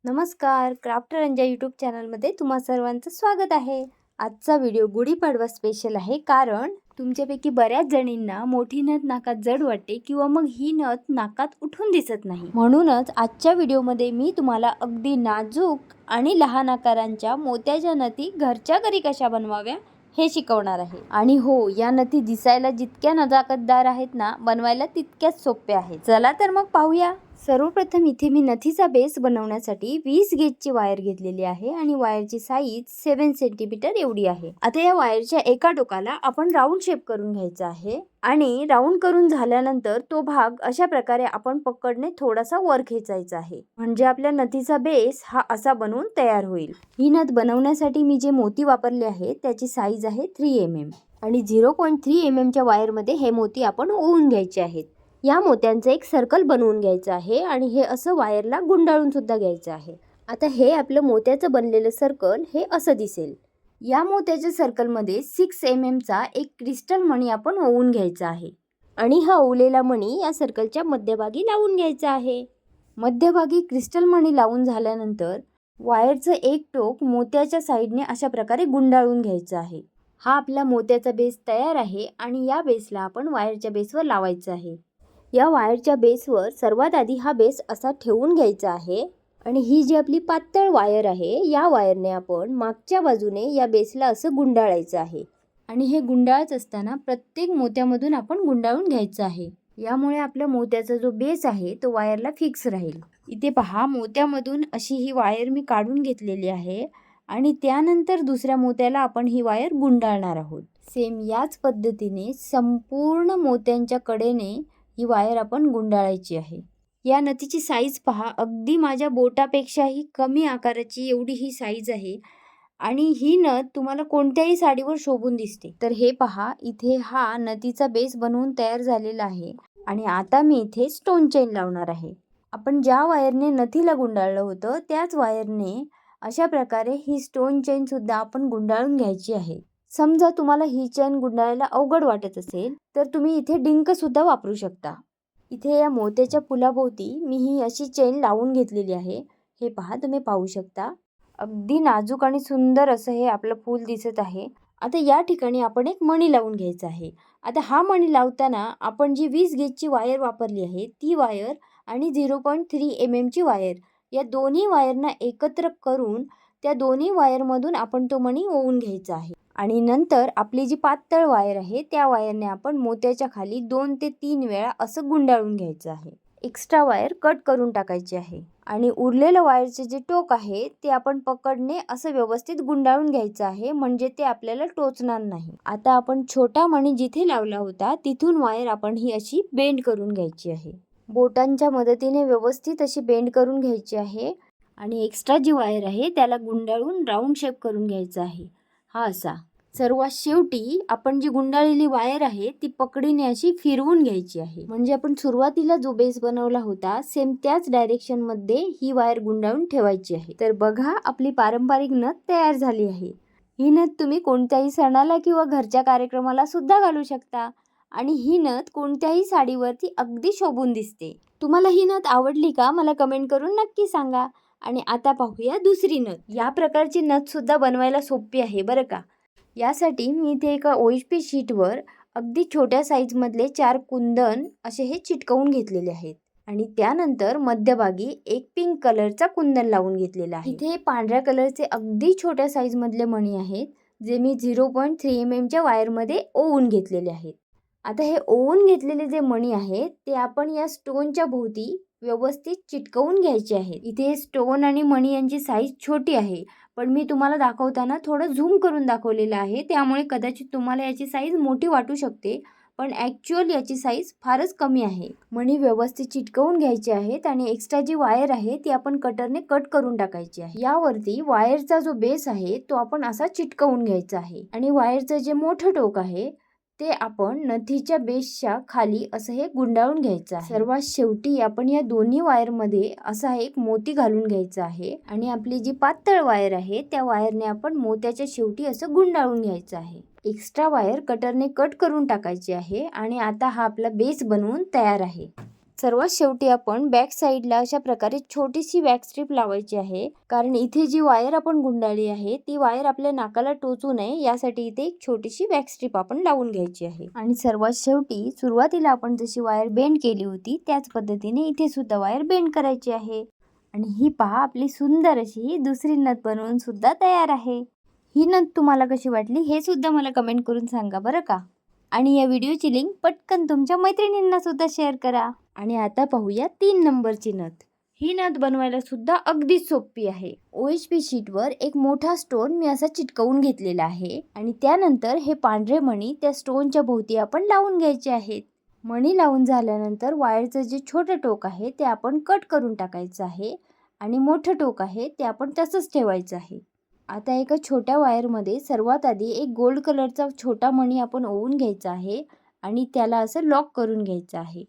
नमस्कार, क्राफ्टर रंजा यूट्यूब चॅनलमध्ये तुम्हा सर्वांचं स्वागत आहे. आजचा व्हिडिओ गुढीपाडवा स्पेशल आहे, कारण तुमच्यापैकी बऱ्याच जणींना मोठी नथ नाकात जड वाटते किंवा मग ही नथ नाकात उठून दिसत नाही. म्हणूनच आजच्या व्हिडिओमध्ये मी तुम्हाला अगदी नाजूक आणि लहान आकारांच्या मोत्याच्या नथी घरच्या घरी कशा बनवाव्या हे शिकवणार आहे. आणि हो, या नथी दिसायला जितक्या नजाकतदार आहेत ना, बनवायला तितक्याच सोप्या आहेत. चला तर मग पाहूया. सर्वप्रथम इथे मी नथीचा बेस बनवण्यासाठी 20 गेजची वायर घेतलेली आहे आणि वायरची साईज 7 सेंटीमीटर एवढी आहे. आता या वायरच्या एका टोकाला आपण राऊंड शेप करून घ्यायचा आहे आणि राऊंड करून झाल्यानंतर तो भाग अशा प्रकारे आपण पकडने थोडासा वर खेचायचा आहे, म्हणजे आपल्या नथीचा बेस हा असा बनवून तयार होईल. ही नथ बनवण्यासाठी मी जे मोती वापरले आहेत त्याची साईज आहे 3 mm आणि 0.3 mm च्या वायरमध्ये हे मोती आपण ओवून घ्यायचे आहेत. या मोत्यांचं एक सर्कल बनवून घ्यायचं आहे आणि हे असं वायरला गुंडाळून सुद्धा घ्यायचं आहे. आता हे आपलं मोत्याचं बनलेलं सर्कल हे असं दिसेल. या मोत्याच्या सर्कलमध्ये 6 mm चा एक क्रिस्टल मणी आपण ओवून घ्यायचा आहे आणि हा ओवलेला मणी या सर्कलच्या मध्यभागी लावून घ्यायचा आहे. मध्यभागी क्रिस्टल मणी लावून झाल्यानंतर वायरचं एक टोक मोत्याच्या साईडने अशा प्रकारे गुंडाळून घ्यायचं आहे. हा आपला मोत्याचा बेस तयार आहे आणि या बेसला आपण वायरच्या बेसवर लावायचं आहे. या वायरच्या बेसवर सर्वात आधी हा बेस असा ठेवून घ्यायचा आहे आणि ही जी आपली पातळ वायर आहे, या वायरने आपण मागच्या बाजूने या बेसला असं गुंडाळायचं आहे आणि हे गुंडाळत असताना प्रत्येक मोत्यामधून आपण गुंडाळून घ्यायचं आहे. यामुळे आपल्या मोत्याचा जो बेस आहे तो वायरला फिक्स राहील. इथे पहा, मोत्यामधून अशी ही वायर मी काढून घेतलेली आहे आणि त्यानंतर दुसऱ्या मोत्याला आपण ही वायर गुंडाळणार आहोत. सेम याच पद्धतीने संपूर्ण मोत्यांच्या कडेने ही वायर आपण गुंडाळायची आहे. या नथीची साईज पहा, अगदी माझ्या बोटापेक्षाही कमी आकाराची एवढी ही साईज आहे आणि ही नथ तुम्हाला कोणत्याही साडीवर शोभून दिसते. तर हे पहा, इथे हा नथीचा बेस बनवून तयार झालेला आहे आणि आता मी इथे स्टोन चेन लावणार आहे. आपण ज्या वायरने नथीला गुंडाळलं होतं त्याच वायरने अशा प्रकारे ही स्टोन चेन सुद्धा आपण गुंडाळून घ्यायची आहे. समजा तुम्हाला ही चेन गुंडाळायला अवघड वाटत असेल तर तुम्ही इथे डिंक सुद्धा वापरू शकता. इथे या मोत्याच्या फुलाभोवती मी ही अशी चेन लावून घेतलेली आहे. हे पहा, तुम्ही पाहू शकता, अगदी नाजूक आणि सुंदर असं हे आपलं फूल दिसत आहे. आता या ठिकाणी आपण एक मणी लावून घ्यायचा आहे. आता हा मणी लावताना आपण जी 20 गेजची वायर वापरली आहे ती वायर आणि 0.3 mm ची वायर, या दोन्ही वायरना एकत्र करून त्या दोन्ही वायरमधून आपण तो मणी ओवून घ्यायचा आहे आणि नंतर आपली जी पातळ वायर आहे त्या वायरने आपण मोत्याच्या खाली 2 ते 3 वेळा असं गुंडाळून घ्यायचं आहे. एक्स्ट्रा वायर कट करून टाकायची आहे आणि उरलेलं वायरचे जे टोक आहे ते आपण पकडने असं व्यवस्थित गुंडाळून घ्यायचं आहे, म्हणजे ते आपल्याला टोचणार नाही. आता आपण छोटा मणी जिथे लावला होता तिथून वायर आपण ही अशी बेंड करून घ्यायची आहे. बोटांच्या मदतीने व्यवस्थित अशी बेंड करून घ्यायची आहे आणि एक्स्ट्रा जी वायर आहे त्याला गुंडाळून राऊंड शेप करून घ्यायचा आहे. हा असा. सर्वात शेवटी आपण जी गुंडाळलेली वायर आहे ती पकडीने अशी फिरवून घ्यायची आहे, म्हणजे आपण सुरुवातीला जो बेस बनवला होता सेम त्याच डायरेक्शन मध्ये ही वायर गुंडाळून ठेवायची आहे. तर बघा, आपली पारंपरिक नथ तयार झाली आहे. ही नथ तुम्ही कोणत्याही सणाला किंवा घरच्या कार्यक्रमाला सुद्धा घालू शकता आणि ही नथ कोणत्याही साडीवरती अगदी शोभून दिसते. तुम्हाला ही नथ आवडली का? मला कमेंट करून नक्की सांगा. आणि आता पाहूया दुसरी नथ. या प्रकारची नथ सुद्धा बनवायला सोपी आहे बरं का. यासाठी मी इथे एका OHP शीटवर अगदी छोट्या साईजमधले 4 कुंदन असे हे चिटकवून घेतलेले आहेत आणि त्यानंतर मध्यभागी एक पिंक कलरचा कुंदन लावून घेतलेला आहे. इथे पांढऱ्या कलरचे अगदी छोट्या साईजमधले मणी आहेत जे मी 0.3 mm च्या वायरमध्ये ओवून घेतलेले आहेत. आता हे ओवून घेतलेले जे मणी आहेत ते आपण या स्टोनच्या भोवती व्यवस्थित चिटकवून घ्यायचे आहेत. इथे स्टोन आणि मणी यांची साईज छोटी आहे, पण मी तुम्हाला दाखवताना थोडं झूम करून दाखवलेलं आहे, त्यामुळे कदाचित तुम्हाला याची साईज मोठी वाटू शकते, पण ॲक्च्युअल याची साईज फारच कमी आहे. मणी व्यवस्थित चिटकवून घ्यायचे आहेत आणि एक्स्ट्रा जी वायर आहे ती आपण कटरने कट करून टाकायची आहे. यावरती वायरचा जो बेस आहे तो आपण असा चिटकवून घ्यायचा आहे आणि वायरचं जे मोठं टोक आहे ते आपण नथीच्या बेसच्या खाली असं हे गुंडाळून घ्यायचं आहे. सर्वात शेवटी आपण या दोन्ही वायरमध्ये असा एक मोती घालून घ्यायचा आहे आणि आपली जी पातळ वायर आहे त्या वायरने आपण मोत्याच्या शेवटी असं गुंडाळून घ्यायचं आहे. एक्स्ट्रा वायर कटरने कट करून टाकायची आहे आणि आता हा आपला बेस बनवून तयार आहे. सर्वात शेवटी आपण बॅक साईडला अशा प्रकारे छोटीशी बॅक स्ट्रीप लावायची आहे, कारण इथे जी वायर आपण गुंडाळली आहे ती वायर आपल्या नाकाला टोचू नये यासाठी इथे एक छोटीशी बॅक स्ट्रीप आपण लावून घ्यायची आहे. आणि सर्वात शेवटी सुरुवातीला आपण जशी वायर बेंड केली होती त्याच पद्धतीने इथे सुद्धा वायर बेंड करायची आहे. आणि ही पहा, आपली सुंदर अशी दुसरी नथ बनवून सुद्धा तयार आहे. ही नथ तुम्हाला कशी वाटली हे सुद्धा मला कमेंट करून सांगा बरं का. आणि या व्हिडिओची लिंक पटकन तुमच्या मैत्रिणींना सुद्धा शेअर करा. आणि आता पाहूया 3 नंबरची नथ. ही नथ बनवायला सुद्धा अगदी सोपी आहे. OHP शीटवर एक मोठा स्टोन मी असा चिटकवून घेतलेला आहे आणि त्यानंतर हे पांढरे मणी त्या स्टोनच्या भोवती आपण लावून घ्यायचे आहेत. मणी लावून झाल्यानंतर वायरचं जे छोटं टोक आहे ते आपण कट करून टाकायचं आहे आणि मोठं टोक आहे ते आपण तसंच ठेवायचं आहे. आता एका छोट्या वायरमध्ये सर्वात आधी एक गोल्ड कलरचा छोटा मणी आपण ओवून घ्यायचा आहे आणि त्याला असं लॉक करून घ्यायचं आहे.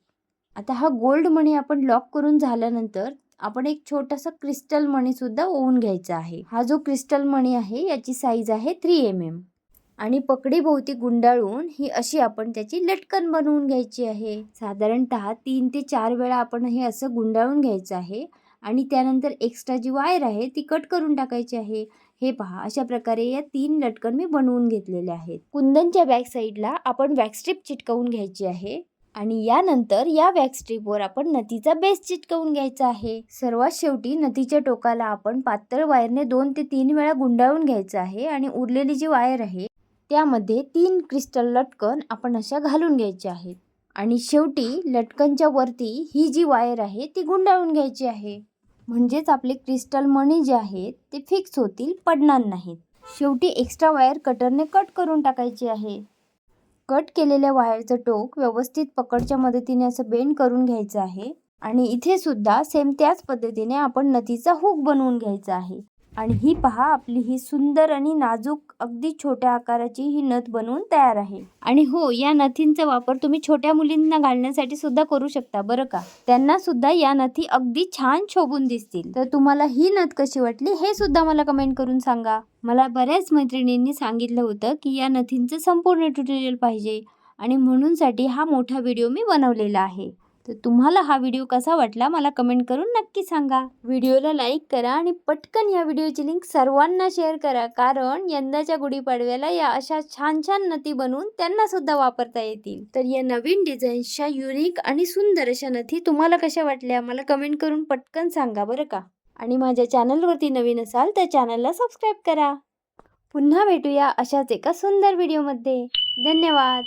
आता हा गोल्ड मणी आपण लॉक करून झाल्यानंतर आपण एक छोटासा क्रिस्टल मणी सुद्धा ओवून घ्यायचा आहे. हा जो क्रिस्टल मणी आहे याची साईज आहे 3 mm आणि पकडी भोवती गुंडाळून ही अशी आपण त्याची लटकन बनवून घ्यायची आहे. साधारणतः 3 ते 4 वेळा आपण हे असं गुंडाळून घ्यायचं आहे आणि त्यानंतर एक्स्ट्रा जी वायर आहे ती कट करून टाकायची आहे. हे पहा, अशा प्रकारे या 3 लटकन मी बनवून घेतलेले आहेत. कुंदनच्या बॅक साईडला आपण वॅक्स स्ट्रीप चिटकवून घ्यायची आहे आणि यानंतर या वॅक्स स्ट्रीपवर आपण नथीचा बेस चिटकवून घ्यायचा आहे. सर्वात शेवटी नथीच्या टोकाला आपण पातळ वायरने 2 ते 3 वेळा गुंडाळून घ्यायचं आहे आणि उरलेली जी वायर आहे त्यामध्ये 3 क्रिस्टल लटकन आपण अशा घालून घ्यायच्या आहेत. आणि शेवटी लटकनच्या वरती ही जी वायर आहे ती गुंडाळून घ्यायची आहे, म्हणजेच आपले क्रिस्टल मणी जे आहेत ते फिक्स होतील, पडणार नाहीत. शेवटी एक्स्ट्रा वायर कटरने कट करून टाकायची आहे. कट केलेल्या वायरचं टोक व्यवस्थित पकडच्या मदतीने असं बेंड करून घ्यायचं आहे आणि इथे सुद्धा सेम त्याच पद्धतीने आपण नथीचा हुक बनवून घ्यायचा आहे. आणि ही पहा, आपली ही सुंदर आणि नाजूक अगदी छोट्या आकाराची ही नथ बनवून तयार आहे. आणि हो, या नथींचा वापर तुम्ही छोट्या मुलींना घालण्यासाठी सुद्धा करू शकता बरं का. त्यांना सुद्धा या नथी अगदी छान शोभून दिसतील. तर तुम्हाला ही नथ कशी वाटली हे सुद्धा मला कमेंट करून सांगा. मला बऱ्याच मैत्रिणींनी सांगितलं होतं की या नथींचं संपूर्ण ट्युटोरियल पाहिजे आणि म्हणूनसाठी हा मोठा व्हिडिओ मी बनवलेला आहे. तर तुम्हाला हा व्हिडिओ कसा वाटला मला कमेंट करून नक्की सांगा. व्हिडिओला लाईक करा आणि पटकन या व्हिडिओची लिंक सर्वांना शेअर करा, कारण यंदाच्या गुढीपाडव्याला या अशा छान छान नथी बनवून त्यांना सुद्धा वापरता येतील. तर या नवीन डिझाईन्सच्या युनिक आणि सुंदर अशा नथी तुम्हाला कशा वाटल्या मला कमेंट करून पटकन सांगा बरं का. आणि माझ्या चॅनलवरती नवीन असाल तर चॅनलला सबस्क्राईब करा. पुन्हा भेटूया अशाच एका सुंदर व्हिडिओमध्ये. धन्यवाद.